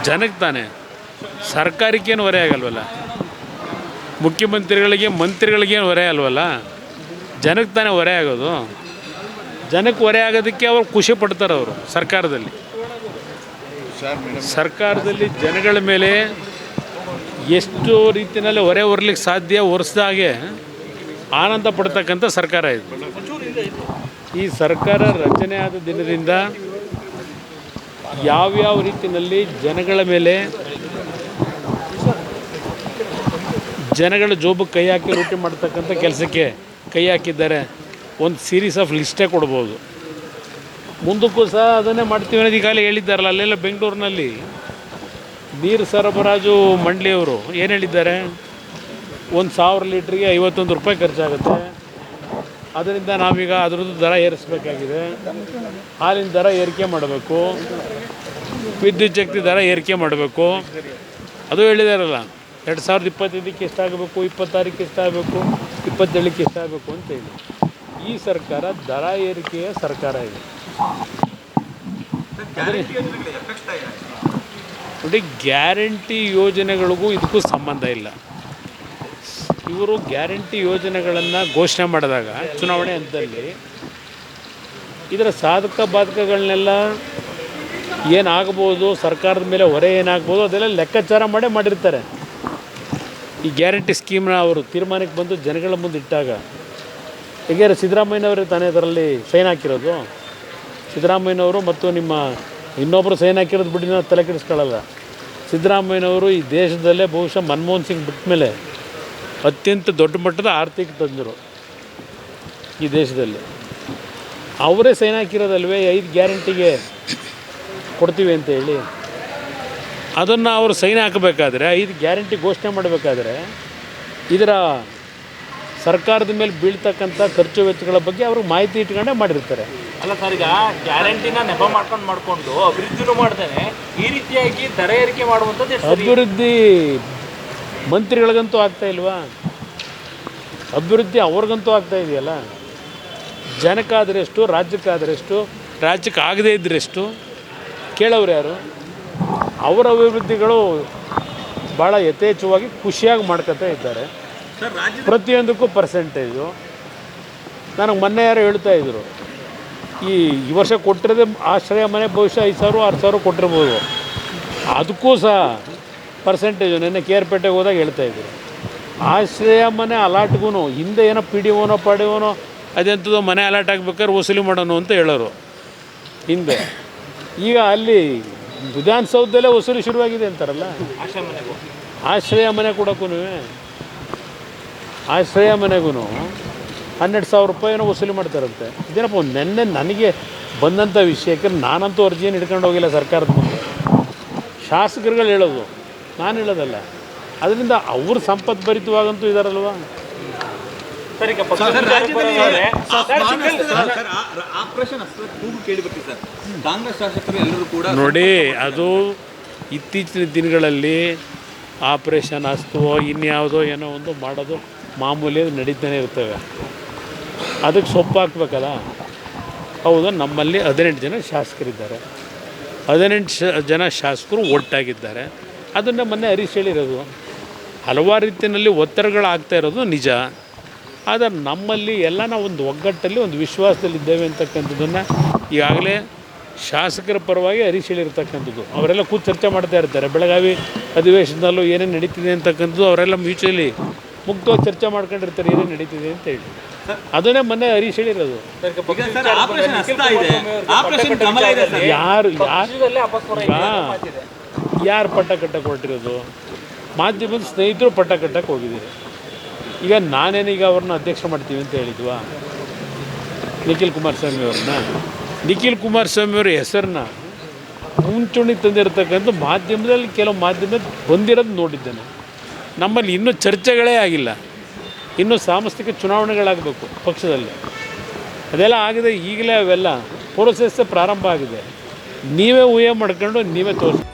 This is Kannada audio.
ಜನಕ್ಕೆ ತಾನೆ, ಸರ್ಕಾರಕ್ಕೇನು ಹೊರೆ ಆಗಲ್ವಲ್ಲ, ಮುಖ್ಯಮಂತ್ರಿಗಳಿಗೆ ಮಂತ್ರಿಗಳಿಗೇನು ಹೊರೆ ಅಲ್ವಲ್ಲ, ಜನಕ್ಕೆ ತಾನೇ ಹೊರೆ ಆಗೋದು. ಜನಕ್ಕೆ ಹೊರೆ ಆಗೋದಕ್ಕೆ ಅವ್ರು ಖುಷಿ ಪಡ್ತಾರೆ. ಅವರು ಸರ್ಕಾರದಲ್ಲಿ ಜನಗಳ ಮೇಲೆ ಎಷ್ಟು ರೀತಿಯಲ್ಲಿ ಹೊರೆ ಹೊರಲಿಕ್ಕೆ ಸಾಧ್ಯ ಹೊರಿಸ್ದಾಗೆ ಆನಂದ ಪಡ್ತಕ್ಕಂಥ ಸರ್ಕಾರ ಇದು. ಈ ಸರ್ಕಾರ ರಚನೆ ಆದ ದಿನದಿಂದ ಯಾವ್ಯಾವ ರೀತಿಯಲ್ಲಿ ಜನಗಳ ಮೇಲೆ, ಜನಗಳ ಜೋಬಕ್ಕೆ ಕೈ ಹಾಕಿ ಲೂಟಿ ಮಾಡ್ತಕ್ಕಂಥ ಕೆಲಸಕ್ಕೆ ಕೈ ಹಾಕಿದ್ದಾರೆ, ಒಂದು ಸೀರೀಸ್ ಆಫ್ ಲಿಸ್ಟೇ ಕೊಡ್ಬೋದು. ಮುಂದಕ್ಕೂ ಸಹ ಅದನ್ನೇ ಮಾಡ್ತೀವಿ ಅನ್ನೋದು ಈಗಾಗಲೇ ಹೇಳಿದ್ದಾರಲ್ಲ. ಅಲ್ಲೆಲ್ಲ ಬೆಂಗಳೂರಿನಲ್ಲಿ ನೀರು ಸರಬರಾಜು ಮಂಡಳಿಯವರು ಏನು ಹೇಳಿದ್ದಾರೆ, 1,000 ಲೀಟ್ರಿಗೆ 51 ರೂಪಾಯಿ ಖರ್ಚಾಗುತ್ತೆ. ಅದರಿಂದ ನಾವೀಗ ಅದರದ್ದು ದರ ಏರಿಸಬೇಕಾಗಿದೆ. ಹಾಲಿನ ದರ ಏರಿಕೆ ಮಾಡಬೇಕು, ವಿದ್ಯುತ್ ಶಕ್ತಿ ದರ ಏರಿಕೆ ಮಾಡಬೇಕು. ಅದು ಹೇಳಿದಾರಲ್ಲ, 2025ಕ್ಕೆ ಎಷ್ಟಾಗಬೇಕು, 26ಕ್ಕೆ ಎಷ್ಟಾಗಬೇಕು, 27ಕ್ಕೆ ಎಷ್ಟಾಗಬೇಕು ಅಂತೇಳಿ. ಈ ಸರ್ಕಾರ ದರ ಏರಿಕೆಯ ಸರ್ಕಾರ ಇದೆ. ನೋಡಿ, ಗ್ಯಾರಂಟಿ ಯೋಜನೆಗಳಿಗೂ ಇದಕ್ಕೂ ಸಂಬಂಧ ಇಲ್ಲ. ಇವರು ಗ್ಯಾರಂಟಿ ಯೋಜನೆಗಳನ್ನು ಘೋಷಣೆ ಮಾಡಿದಾಗ ಚುನಾವಣೆ ಹಂತದಲ್ಲಿ ಇದರ ಸಾಧಕ ಬಾಧಕಗಳನ್ನೆಲ್ಲ ಏನಾಗ್ಬೋದು, ಸರ್ಕಾರದ ಮೇಲೆ ಹೊರೆ ಏನಾಗ್ಬೋದು, ಅದೆಲ್ಲ ಲೆಕ್ಕಾಚಾರ ಮಾಡಿರ್ತಾರೆ. ಈ ಗ್ಯಾರಂಟಿ ಸ್ಕೀಮ್ನ ಅವರು ತೀರ್ಮಾನಕ್ಕೆ ಬಂದು ಜನಗಳ ಮುಂದೆ ಇಟ್ಟಾಗ, ಹೇಗೆ ಸಿದ್ದರಾಮಯ್ಯನವರೇ ತಾನೇ ಅದರಲ್ಲಿ ಸೈನ್ ಹಾಕಿರೋದು. ಸಿದ್ದರಾಮಯ್ಯನವರು ಮತ್ತು ನಿಮ್ಮ ಇನ್ನೊಬ್ಬರು ಸೈನ್ ಹಾಕಿರೋದು ಬಿಟ್ಟು ನಾವು ತಲೆ ಕೆಡಿಸ್ಕೊಳ್ಳಲ್ಲ. ಸಿದ್ದರಾಮಯ್ಯನವರು ಈ ದೇಶದಲ್ಲೇ ಬಹುಶಃ ಮನಮೋಹನ್ ಸಿಂಗ್ ಬಿಟ್ಟ ಮೇಲೆ ಅತ್ಯಂತ ದೊಡ್ಡ ಮಟ್ಟದ ಆರ್ಥಿಕ ತಜ್ಞರು ಈ ದೇಶದಲ್ಲಿ. ಅವರೇ ಸೈನ್ ಹಾಕಿರೋದಲ್ವೇ 5 ಗ್ಯಾರಂಟಿಗೆ ಕೊಡ್ತೀವಿ ಅಂತ ಹೇಳಿ. ಅದನ್ನು ಅವರು ಸೈನ್ ಹಾಕಬೇಕಾದ್ರೆ, 5 ಗ್ಯಾರಂಟಿ ಘೋಷಣೆ ಮಾಡಬೇಕಾದ್ರೆ ಇದರ ಸರ್ಕಾರದ ಮೇಲೆ ಬೀಳ್ತಕ್ಕಂಥ ಖರ್ಚು ವೆಚ್ಚಗಳ ಬಗ್ಗೆ ಅವ್ರಿಗೆ ಮಾಹಿತಿ ಇಟ್ಕೊಂಡೇ ಮಾಡಿರ್ತಾರೆ. ಅಲ್ಲ ಸರ್, ಈಗ ಗ್ಯಾರಂಟಿನ ನೆಪ ಮಾಡಿಕೊಂಡು ಅಭಿವೃದ್ಧಿನೂ ಮಾಡ್ತಾನೆ, ಈ ರೀತಿಯಾಗಿ ದರ ಏರಿಕೆ ಮಾಡುವಂಥದ್ದು ಅಭಿವೃದ್ಧಿ ಮಂತ್ರಿಗಳಿಗಂತೂ ಆಗ್ತಾ ಇಲ್ವಾ? ಅಭಿವೃದ್ಧಿ ಅವ್ರಿಗಂತೂ ಆಗ್ತಾ ಇದೆಯಲ್ಲ. ಜನಕ್ಕಾದರೆಷ್ಟು, ರಾಜ್ಯಕ್ಕಾದರೆಷ್ಟು, ರಾಜ್ಯಕ್ಕೆ ಆಗದೇ ಇದ್ದರೆಷ್ಟು ಕೇಳೋರು ಯಾರು? ಅವರ ಅಭಿವೃದ್ಧಿಗಳು ಭಾಳ ಯಥೇಚ್ಛವಾಗಿ ಖುಷಿಯಾಗಿ ಮಾಡ್ಕೊತಾ ಇದ್ದಾರೆ. ಪ್ರತಿಯೊಂದಕ್ಕೂ ಪರ್ಸೆಂಟೇಜು. ನನಗೆ ಮೊನ್ನೆ ಯಾರು ಹೇಳ್ತಾ ಇದ್ರು, ಈ ವರ್ಷ ಕೊಟ್ಟಿರೋದೇ ಆಶ್ರಯ ಮನೆ ಬಹುಶಃ 5,000 6,000 ಕೊಟ್ಟಿರ್ಬೋದು. ಅದಕ್ಕೂ ಸಹ ಪರ್ಸೆಂಟೇಜು ನೆನ್ನೆ ಕೇರ್ಪೇಟೆಗೆ ಹೋದಾಗ ಹೇಳ್ತಾಯಿದ್ರು. ಆಶ್ರಯ ಮನೆ ಅಲಾಟ್ಗೂ ಹಿಂದೆ ಏನೋ ಪಿ ಡಿ ಓನೋ ಪಾಡಿವನೋ ಅದೆಂಥದ್ದು ಮನೆ ಅಲಾಟ್ ಆಗಬೇಕಾದ್ರೆ ವಸೂಲಿ ಮಾಡೋಣ ಅಂತ ಹೇಳೋರು ಹಿಂದೆ. ಈಗ ಅಲ್ಲಿ ವಿಧಾನಸೌಧದಲ್ಲೇ ವಸೂಲಿ ಶುರುವಾಗಿದೆ ಅಂತಾರಲ್ಲ. ಆಶ್ರಯ ಮನೆ ಕೊಡೋಕ್ಕೂ, ಆಶ್ರಯ ಮನೆಗೂ 12,000 ರೂಪಾಯಿನೋ ವಸೂಲಿ ಮಾಡ್ತಾರಂತೆ. ಇದೇನಪ್ಪ ನೆನ್ನೆ ನನಗೆ ಬಂದಂಥ ವಿಷಯಕ್ಕೆ ನಾನಂತೂ ಅರ್ಜಿಯನ್ನು ಹಿಡ್ಕೊಂಡು ಹೋಗಿಲ್ಲ ಸರ್ಕಾರದ ಮುಂದೆ. ಶಾಸಕರುಗಳು ಹೇಳೋದು, ನಾನು ಹೇಳೋದಲ್ಲ. ಅದರಿಂದ ಅವರು ಸಂಪದ್ಭರಿತವಾಗಂತೂ ಇದ್ದಾರಲ್ವ. ನೋಡಿ, ಅದು ಇತ್ತೀಚಿನ ದಿನಗಳಲ್ಲಿ ಆಪ್ರೇಷನ್ ಹಸ್ತವೋ ಇನ್ಯಾವುದೋ ಏನೋ ಒಂದು ಮಾಡೋದು ಮಾಮೂಲಿ ನಡೀತಾನೆ ಇರ್ತವೆ. ಅದಕ್ಕೆ ಸೊಪ್ಪು ಹಾಕ್ಬೇಕಲ್ಲ. ಹೌದು, ನಮ್ಮಲ್ಲಿ 18 ಜನ ಶಾಸಕರಿದ್ದಾರೆ. 18 ಜನ ಶಾಸಕರು ಒಟ್ಟಾಗಿದ್ದಾರೆ. ಅದನ್ನು ಮೊನ್ನೆ ಹರೀಶ್ ಹೇಳಿರೋದು. ಹಲವಾರು ರೀತಿಯಲ್ಲಿ ಒತ್ತಡಗಳಾಗ್ತಾ ಇರೋದು ನಿಜ. ಆದರೆ ನಮ್ಮಲ್ಲಿ ಎಲ್ಲ ನಾವು ಒಂದು ಒಗ್ಗಟ್ಟಲ್ಲಿ, ಒಂದು ವಿಶ್ವಾಸದಲ್ಲಿದ್ದೇವೆ ಅಂತಕ್ಕಂಥದ್ದನ್ನು ಈಗಾಗಲೇ ಶಾಸಕರ ಪರವಾಗಿ ಹರೀಶ್ ಹೇಳಿರ್ತಕ್ಕಂಥದ್ದು. ಅವರೆಲ್ಲ ಕೂತು ಚರ್ಚೆ ಮಾಡ್ತಾ ಇರ್ತಾರೆ. ಬೆಳಗಾವಿ ಅಧಿವೇಶನದಲ್ಲೂ ಏನೇನು ನಡೀತಿದೆ ಅಂತಕ್ಕಂಥದ್ದು ಅವರೆಲ್ಲ ಮ್ಯೂಚುವಲಿ ಮುಕ್ತವಾಗಿ ಚರ್ಚೆ ಮಾಡ್ಕೊಂಡಿರ್ತಾರೆ, ಏನೇನು ನಡೀತಿದೆ ಅಂತ ಹೇಳಿ. ಅದನ್ನೇ ಮೊನ್ನೆ ಹರೀಶ್ ಹೇಳಿರೋದು. ಯಾರು ಪಟ್ಟ ಕಟ್ಟಕ್ಕೆ ಹೊರಟಿರೋದು? ಮಾಧ್ಯಮದ ಸ್ನೇಹಿತರು ಪಟ್ಟ ಕಟ್ಟಕ್ಕೆ ಹೋಗಿದ್ದೀರಿ. ಈಗ ನಾನೇನೀಗ ಅವ್ರನ್ನ ಅಧ್ಯಕ್ಷ ಮಾಡ್ತೀವಿ ಅಂತ ಹೇಳಿದ್ವಾ? ನಿಖಿಲ್ ಕುಮಾರಸ್ವಾಮಿ ಅವ್ರನ್ನ. ನಿಖಿಲ್ ಕುಮಾರಸ್ವಾಮಿ ಅವ್ರ ಹೆಸರನ್ನ ಮುಂಚೂಣಿಗೆ ತಂದಿರತಕ್ಕಂಥ ಮಾಧ್ಯಮದಲ್ಲಿ ಕೆಲವು ಮಾಧ್ಯಮದಲ್ಲಿ ಬಂದಿರೋದು ನೋಡಿದ್ದೇನೆ. ನಮ್ಮಲ್ಲಿ ಇನ್ನೂ ಚರ್ಚೆಗಳೇ ಆಗಿಲ್ಲ. ಇನ್ನೂ ಸಾಂಸ್ಥಿಕ ಚುನಾವಣೆಗಳಾಗಬೇಕು ಪಕ್ಷದಲ್ಲಿ. ಅದೆಲ್ಲ ಆಗಿದೆ. ಈಗಲೇ ಅವೆಲ್ಲ ಪ್ರೋಸೆಸ್ ಪ್ರಾರಂಭ ಆಗಿದೆ. ನೀವೇ ಊಹೆ ಮಾಡ್ಕೊಂಡು ನೀವೇ ತೋರಿಸಿ.